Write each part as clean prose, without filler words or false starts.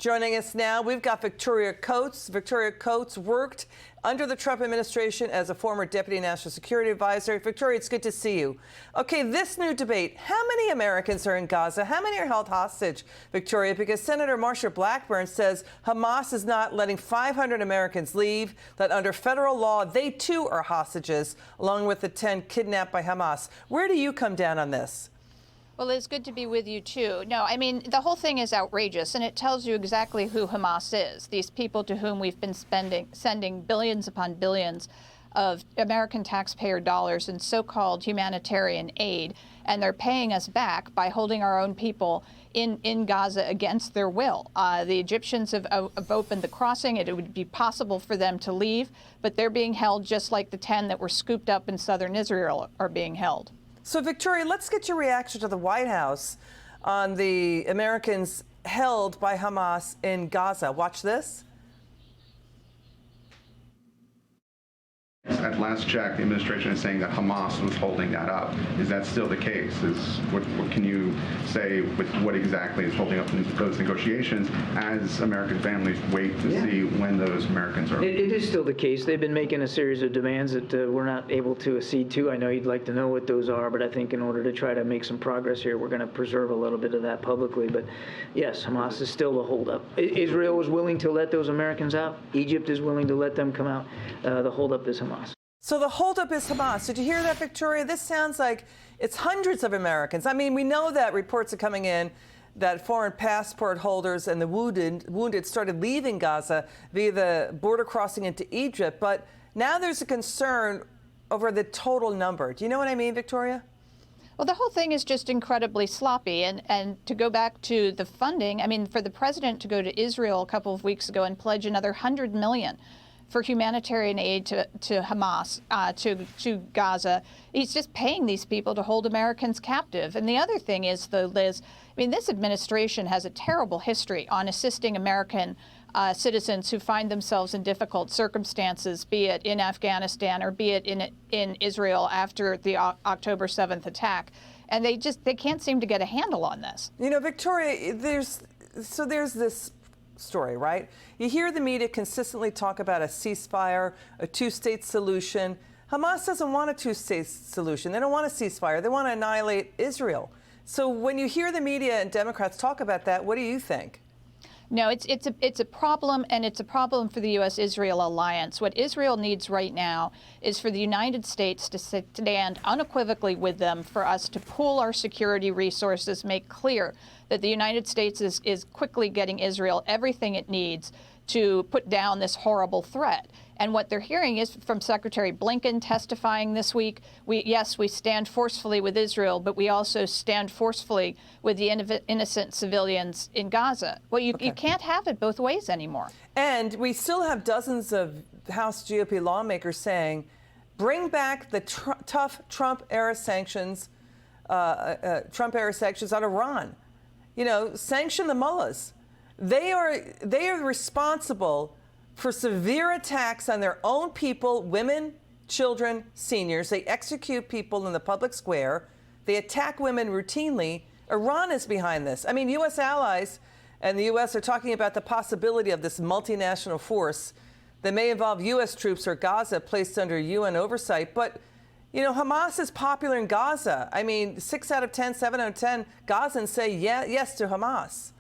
Joining us now, we've got Victoria Coates. Victoria Coates worked under the Trump administration as a former Deputy National Security Advisor. Victoria, it's good to see you. Okay, this new debate, how many Americans are in Gaza? How many are held hostage, Victoria? Because Senator Marsha Blackburn says Hamas is not letting 500 Americans leave, that under federal law, they too are hostages, along with the 10 kidnapped by Hamas. Where do you come down on this? Well, it's good to be with you, too. No, I mean, the whole thing is outrageous, and it tells you exactly who Hamas is. These people to whom we've been sending billions upon billions of American taxpayer dollars in so-called humanitarian aid, and they're paying us back by holding our own people in Gaza against their will. The Egyptians have opened the crossing. It would be possible for them to leave, but they're being held just like the 10 that were scooped up in southern Israel are being held. So, Victoria, let's get your reaction to the White House on the Americans held by Hamas in Gaza. Watch this. At last check, the administration is saying that Hamas was holding that up. Is that still the case? What can you say with what exactly is holding up those negotiations as American families wait to see when those Americans are? It is still the case. They've been making a series of demands that we're not able to accede to. I know you'd like to know what those are, but I think in order to try to make some progress here, we're going to preserve a little bit of that publicly. But yes, Hamas is still the holdup. Israel is willing to let those Americans out. Egypt is willing to let them come out. The holdup is Hamas. So the holdup is Hamas. Did you hear that, Victoria? This sounds like it's hundreds of Americans. I mean, we know that reports are coming in that foreign passport holders and the wounded started leaving Gaza via the border crossing into Egypt. But now there's a concern over the total number. Do you know what I mean, Victoria? Well, the whole thing is just incredibly sloppy. And to go back to the funding, I mean, for the president to go to Israel a couple of weeks ago and pledge another $100 million for humanitarian aid to Hamas, to Gaza. He's just paying these people to hold Americans captive. And the other thing is, though, Liz, I mean, this administration has a terrible history on assisting American citizens who find themselves in difficult circumstances, be it in Afghanistan or be it in Israel after the October 7th attack. And they can't seem to get a handle on this. You know, Victoria, there's this story, right? You hear the media consistently talk about a ceasefire, a two-state solution. Hamas doesn't want a two-state solution. They don't want a ceasefire. They want to annihilate Israel. So when you hear the media and Democrats talk about that, what do you think? No, it's a problem, and it's a problem for the U.S.-Israel alliance. What Israel needs right now is for the United States to stand unequivocally with them, for us to pool our security resources, make clear that the United States is quickly getting Israel everything it needs to put down this horrible threat. And what they're hearing is from Secretary Blinken testifying this week, we stand forcefully with Israel, but we also stand forcefully with the innocent civilians in Gaza. Well, you can't have it both ways anymore. And we still have dozens of House GOP lawmakers saying, bring back the tough Trump-era sanctions, on Iran. You know, sanction the mullahs. They are responsible for severe attacks on their own people, women, children, seniors. They execute people in the public square. They attack women routinely. Iran is behind this. I mean, U.S. allies and the U.S. are talking about the possibility of this multinational force that may involve U.S. troops or Gaza placed under UN oversight. But, you know, Hamas is popular in Gaza. I mean, 6 out of 10, 7 out of 10 Gazans say yes to Hamas.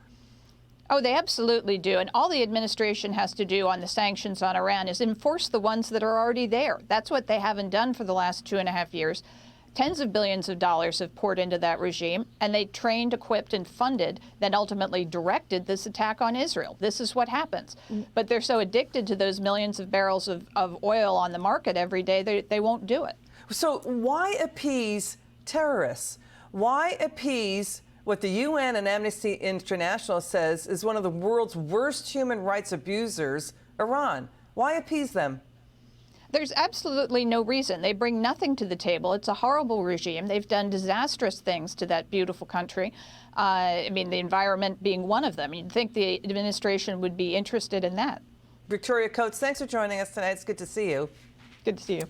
Oh, they absolutely do. And all the administration has to do on the sanctions on Iran is enforce the ones that are already there. That's what they haven't done for the last 2.5 years. Tens of billions of dollars have poured into that regime, and they trained, equipped, and funded, then ultimately directed this attack on Israel. This is what happens. But they're so addicted to those millions of barrels of oil on the market every day, they won't do it. So why appease terrorists? Why appease what the UN and Amnesty International says is one of the world's worst human rights abusers, Iran? Why appease them? There's absolutely no reason. They bring nothing to the table. It's a horrible regime. They've done disastrous things to that beautiful country. I mean, the environment being one of them. You'd think the administration would be interested in that. Victoria Coates, thanks for joining us tonight. It's good to see you. Good to see you.